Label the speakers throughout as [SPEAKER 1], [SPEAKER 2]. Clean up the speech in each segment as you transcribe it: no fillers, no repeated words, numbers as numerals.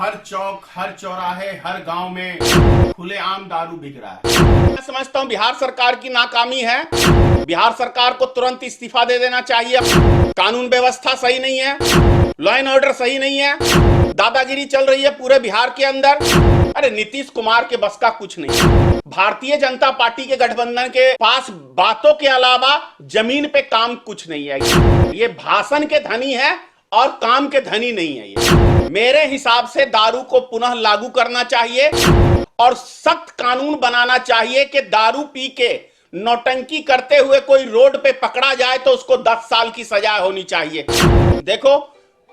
[SPEAKER 1] हर चौक, हर चौराहे, हर गांव में खुलेआम दारू बिक रहा है। मैं समझता हूं बिहार सरकार की नाकामी है। बिहार सरकार को तुरंत इस्तीफा दे देना चाहिए। कानून व्यवस्था सही नहीं है, लॉ एंड ऑर्डर सही नहीं है, दादागिरी चल रही है पूरे बिहार के अंदर। अरे नीतीश कुमार के बस का कुछ नहीं। भारतीय जनता पार्टी के गठबंधन के पास बातों के अलावा जमीन पे काम कुछ नहीं है। ये भाषण के धनी है और काम के धनी नहीं है। ये मेरे हिसाब से दारू को पुनः लागू करना चाहिए और सख्त कानून बनाना चाहिए कि दारू पी के नौटंकी करते हुए कोई रोड पे पकड़ा जाए तो उसको 10 साल की सजा होनी चाहिए। देखो,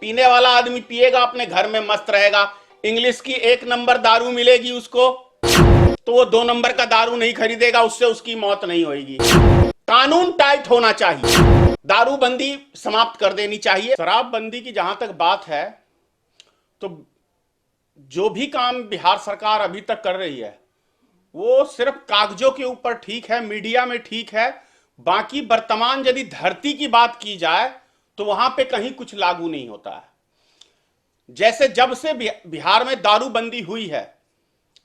[SPEAKER 1] पीने वाला आदमी पिएगा, अपने घर में मस्त रहेगा। इंग्लिश की 1 नंबर दारू मिलेगी उसको तो वो 2 नंबर का दारू नहीं खरीदेगा, उससे उसकी मौत नहीं होगी। कानून टाइट होना चाहिए, दारूबंदी समाप्त कर देनी चाहिए। शराबबंदी की जहां तक बात है तो जो भी काम बिहार सरकार अभी तक कर रही है वो सिर्फ कागजों के ऊपर ठीक है, मीडिया में ठीक है। बाकी वर्तमान यदि धरती की बात की जाए तो वहां पे कहीं कुछ लागू नहीं होता है। जैसे जब से बिहार में दारूबंदी हुई है,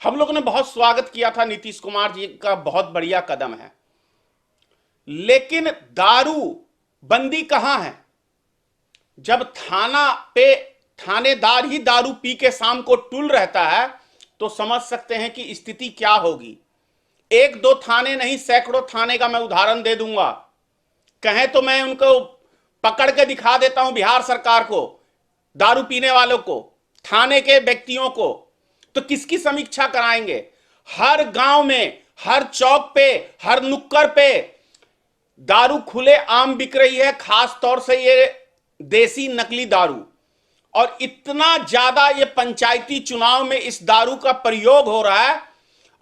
[SPEAKER 1] हम लोगों ने बहुत स्वागत किया था, नीतीश कुमार जी का बहुत बढ़िया कदम है। लेकिन दारू बंदी कहां है? जब थाना पे थानेदार ही दारू पी के शाम को टुल रहता है तो समझ सकते हैं कि स्थिति क्या होगी। 1-2 थाने नहीं, सैकड़ों थाने का मैं उदाहरण दे दूंगा। कहें तो मैं उनको पकड़ के दिखा देता हूं बिहार सरकार को, दारू पीने वालों को, थाने के व्यक्तियों को। तो किसकी समीक्षा कराएंगे? हर गांव में, हर चौक पे, हर नुक्कड़ पे दारू खुले आम बिक रही है, खास तौर से ये देसी नकली दारू। और इतना ज्यादा ये पंचायती चुनाव में इस दारू का प्रयोग हो रहा है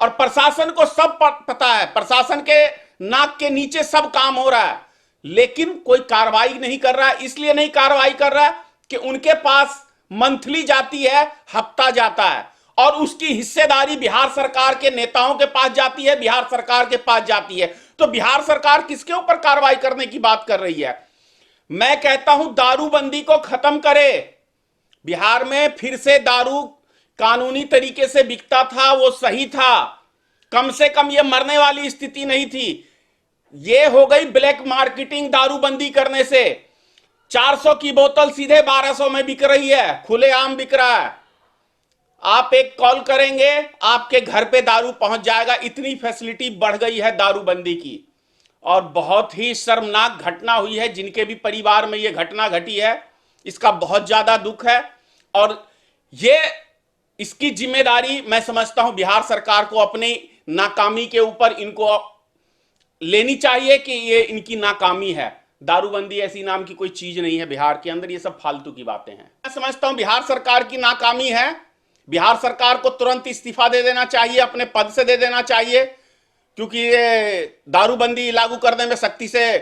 [SPEAKER 1] और प्रशासन को सब पता है, प्रशासन के नाक के नीचे सब काम हो रहा है, लेकिन कोई कार्रवाई नहीं कर रहा है। इसलिए नहीं कार्रवाई कर रहा है कि उनके पास मंथली जाती है, हफ्ता जाता है और उसकी हिस्सेदारी बिहार सरकार के नेताओं के पास जाती है, बिहार सरकार के पास जाती है। तो बिहार सरकार किसके ऊपर कार्रवाई करने की बात कर रही है? मैं कहता हूं दारूबंदी को खत्म करे। बिहार में फिर से दारू कानूनी तरीके से बिकता था, वो सही था। कम से कम ये मरने वाली स्थिति नहीं थी। ये हो गई ब्लैक मार्केटिंग दारूबंदी करने से। 400 की बोतल सीधे 1200 में बिक रही है, खुलेआम बिक रहा है। आप एक कॉल करेंगे, आपके घर पे दारू पहुंच जाएगा। इतनी फैसिलिटी बढ़ गई है दारूबंदी की। और बहुत ही शर्मनाक घटना हुई है जिनके भी परिवार में ये घटना घटी है, इसका बहुत ज्यादा दुख है। और ये इसकी जिम्मेदारी मैं समझता हूं बिहार सरकार को अपनी नाकामी के ऊपर इनको लेनी चाहिए कि ये इनकी नाकामी है। दारूबंदी ऐसी नाम की कोई चीज नहीं है बिहार के अंदर, ये सब फालतू की बातें हैं। मैं समझता हूं बिहार सरकार की नाकामी है। बिहार सरकार को तुरंत इस्तीफा दे देना चाहिए, अपने पद से दे देना चाहिए, क्योंकि ये दारूबंदी लागू करने में सख्ती से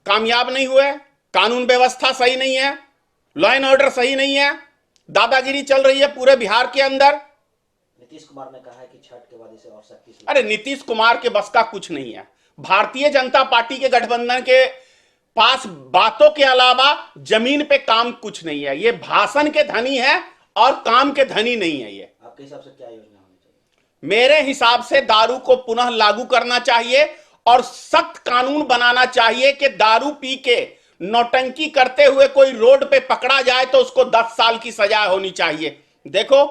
[SPEAKER 1] कामयाब नहीं हुए। कानून व्यवस्था सही नहीं है, लॉ एंड ऑर्डर सही नहीं है, दादागिरी चल रही है पूरे बिहार के अंदर।
[SPEAKER 2] नीतीश कुमार ने कहा है कि छठ के बाद इसे और सख्ती से।
[SPEAKER 1] अरे नीतीश कुमार के बस का कुछ नहीं है। भारतीय जनता पार्टी के गठबंधन के पास बातों के अलावा जमीन पे काम कुछ नहीं है। ये भाषण के धनी है और काम के धनी नहीं है। ये
[SPEAKER 2] आपके हिसाब से क्या योजना होनी चाहिए?
[SPEAKER 1] मेरे हिसाब से दारू को पुनः लागू करना चाहिए और सख्त कानून बनाना चाहिए कि दारू पी के नौटंकी करते हुए कोई रोड पे पकड़ा जाए तो उसको 10 साल की सजा होनी चाहिए। देखो,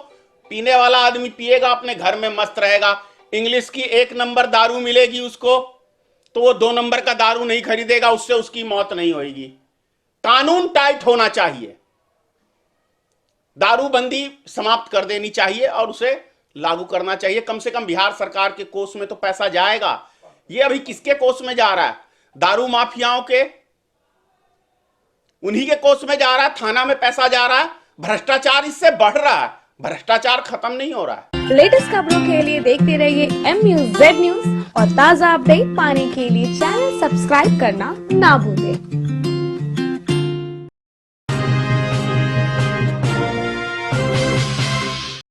[SPEAKER 1] पीने वाला आदमी पिएगा, अपने घर में मस्त रहेगा। इंग्लिश की 1 नंबर दारू मिलेगी उसको तो वो 2 नंबर का दारू नहीं खरीदेगा, उससे उसकी मौत नहीं होगी। कानून टाइट होना चाहिए, दारूबंदी समाप्त कर देनी चाहिए और उसे लागू करना चाहिए। कम से कम बिहार सरकार के कोष में तो पैसा जाएगा। ये अभी किसके कोष में जा रहा है? दारू माफियाओं के, उन्हीं के कोष में जा रहा है। थाना में पैसा जा रहा है। भ्रष्टाचार इससे बढ़ रहा है, भ्रष्टाचार खत्म नहीं हो रहा है।
[SPEAKER 3] लेटेस्ट खबरों के लिए देखते रहिए MUZ न्यूज और ताज़ा अपडेट पाने के लिए चैनल सब्सक्राइब करना ना भूलें।